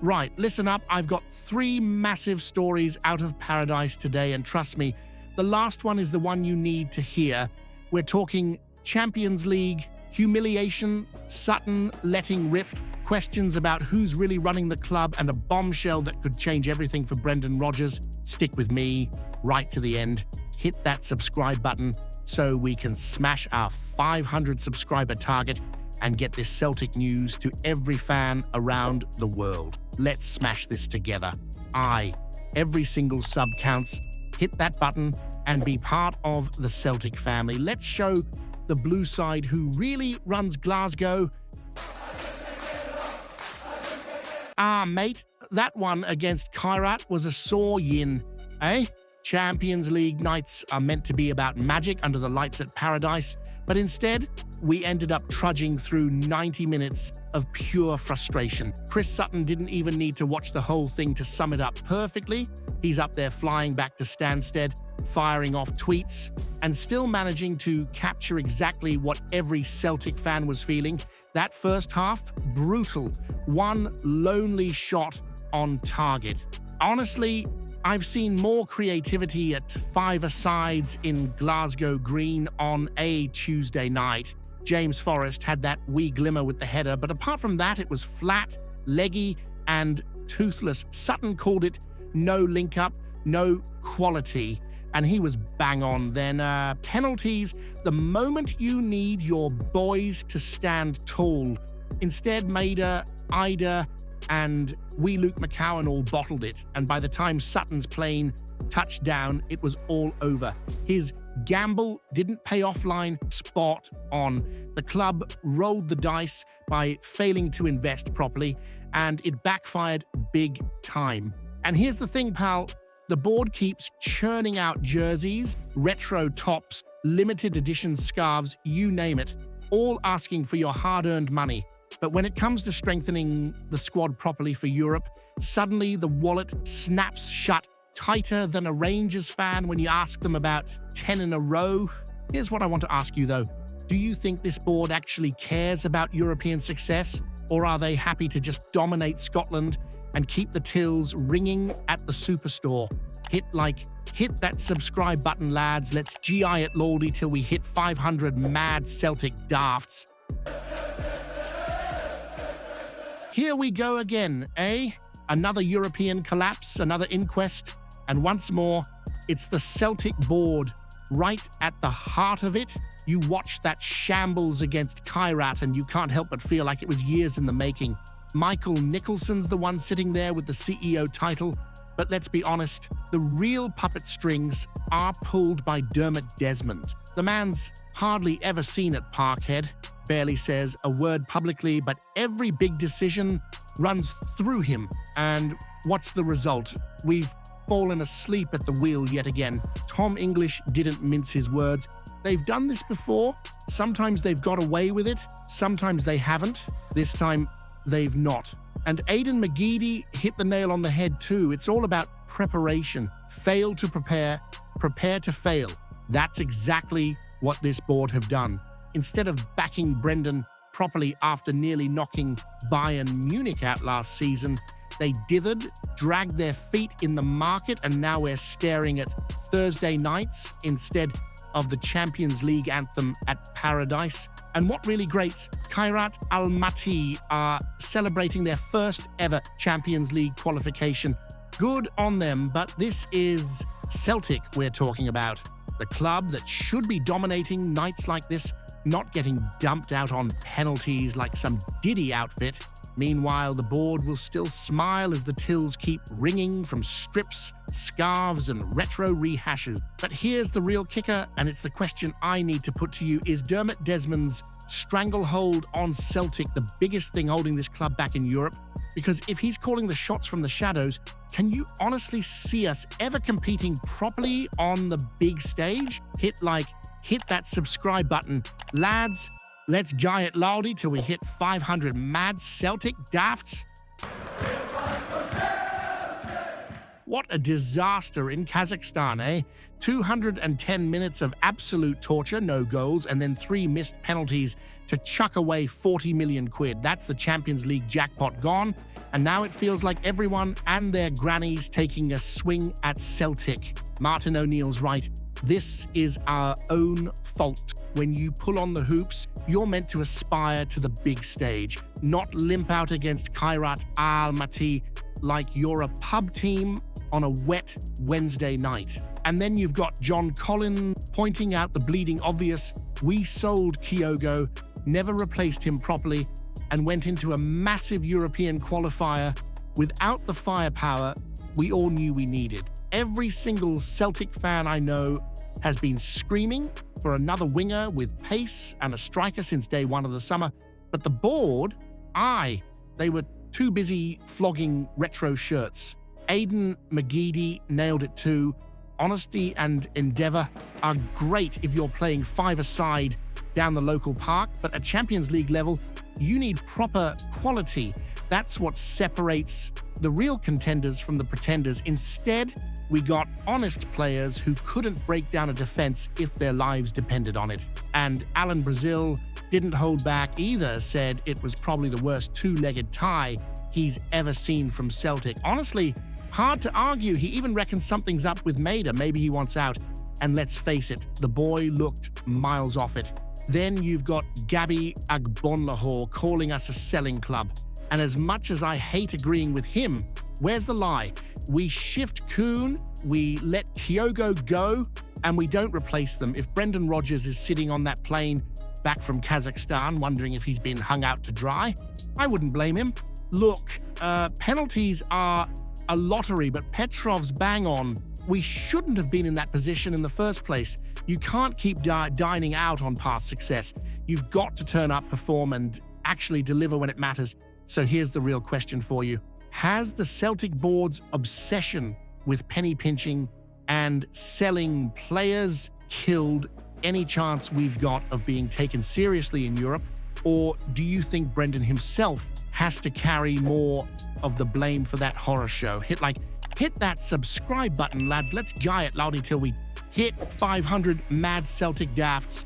Right, listen up. I've got 3 massive stories out of paradise today, and trust me, the last one is the one you need to hear. We're talking Champions League, humiliation, Sutton letting rip, questions about who's really running the club, and a bombshell that could change everything for Brendan Rodgers. Stick with me right to the end. Hit that subscribe button so we can smash our 500 subscriber target and get this Celtic news to every fan around the world. Let's smash this together. Every single sub counts. Hit that button and be part of the Celtic family. Let's show the blue side who really runs Glasgow. Mate, that one against Kairat was a sore yin, eh? Champions League nights are meant to be about magic under the lights at Paradise, but instead, we ended up trudging through 90 minutes of pure frustration. Chris Sutton didn't even need to watch the whole thing to sum it up perfectly. He's up there flying back to Stansted, firing off tweets, and still managing to capture exactly what every Celtic fan was feeling. That first half, brutal. One lonely shot on target. Honestly, I've seen more creativity at 5-a-sides in Glasgow Green on a Tuesday night. James Forrest had that wee glimmer with the header, but apart from that, it was flat, leggy, and toothless. Sutton called it no link-up, no quality, and he was bang on then. Penalties, the moment you need your boys to stand tall. Instead, Maeda, Ida, and wee Luke McCowan all bottled it, and by the time Sutton's plane touched down, it was all over. His gamble didn't pay off line spot on. The club rolled the dice by failing to invest properly, and it backfired big time. And here's the thing, pal, the board keeps churning out jerseys, retro tops, limited edition scarves, you name it, all asking for your hard-earned money. But when it comes to strengthening the squad properly for Europe, suddenly the wallet snaps shut tighter than a Rangers fan when you ask them about 10 in a row. Here's what I want to ask you, though. Do you think this board actually cares about European success? Or are they happy to just dominate Scotland and keep the tills ringing at the superstore? Hit that subscribe button, lads. Let's GI it loldy till we hit 500 mad Celtic dafts. Here we go again, eh? Another European collapse, another inquest, and once more, it's the Celtic board. Right at the heart of it, you watch that shambles against Kairat and you can't help but feel like it was years in the making. Michael Nicholson's the one sitting there with the CEO title, but let's be honest, the real puppet strings are pulled by Dermot Desmond. The man's hardly ever seen at Parkhead, barely says a word publicly, but every big decision runs through him. And what's the result? We've fallen asleep at the wheel yet again. Tom English didn't mince his words. They've done this before. Sometimes they've got away with it. Sometimes they haven't. This time, they've not. And Aidan McGeady hit the nail on the head too. It's all about preparation. Fail to prepare, prepare to fail. That's exactly what this board have done. Instead of backing Brendan properly after nearly knocking Bayern Munich out last season, they dithered, dragged their feet in the market, and now we're staring at Thursday nights instead of the Champions League anthem at Paradise. And what really grates, Kairat Almaty are celebrating their first ever Champions League qualification. Good on them, but this is Celtic we're talking about. The club that should be dominating nights like this, not getting dumped out on penalties like some Diddy outfit. Meanwhile, the board will still smile as the tills keep ringing from strips, scarves, and retro rehashes. But here's the real kicker, and it's the question I need to put to you. Is Dermot Desmond's stranglehold on Celtic the biggest thing holding this club back in Europe? Because if he's calling the shots from the shadows, can you honestly see us ever competing properly on the big stage? Hit that subscribe button. Lads, let's guy it loudy till we hit 500 mad Celtic dafts. What a disaster in Kazakhstan, eh? 210 minutes of absolute torture, no goals, and then 3 missed penalties to chuck away 40 million quid. That's the Champions League jackpot gone, and now it feels like everyone and their grannies taking a swing at Celtic. Martin O'Neill's right. This is our own fault. When you pull on the hoops, you're meant to aspire to the big stage, not limp out against Kairat Almaty like you're a pub team on a wet Wednesday night. And then you've got John Collins pointing out the bleeding obvious. We sold Kyogo, never replaced him properly, and went into a massive European qualifier without the firepower we all knew we needed. Every single Celtic fan I know has been screaming for another winger with pace and a striker since day one of the summer. But the board, they were too busy flogging retro shirts. Aiden McGeady nailed it too. Honesty and endeavour are great if you're playing five-a-side down the local park, but at Champions League level, you need proper quality. That's what separates the real contenders from the pretenders. Instead, we got honest players who couldn't break down a defense if their lives depended on it. And Alan Brazil didn't hold back either, said it was probably the worst two-legged tie he's ever seen from Celtic. Honestly, hard to argue. He even reckons something's up with Maeda. Maybe he wants out. And let's face it, the boy looked miles off it. Then you've got Gabby Agbonlahor calling us a selling club. And as much as I hate agreeing with him, where's the lie? We shift Kuhn, we let Kyogo go, and we don't replace them. If Brendan Rodgers is sitting on that plane back from Kazakhstan wondering if he's been hung out to dry, I wouldn't blame him. Look, penalties are a lottery, but Petrov's bang on. We shouldn't have been in that position in the first place. You can't keep dining out on past success. You've got to turn up, perform, and actually deliver when it matters. So here's the real question for you. Has the Celtic board's obsession with penny pinching and selling players killed any chance we've got of being taken seriously in Europe? Or do you think Brendan himself has to carry more of the blame for that horror show? Hit that subscribe button, lads. Let's guy it loudy till we hit 500 mad Celtic dafts.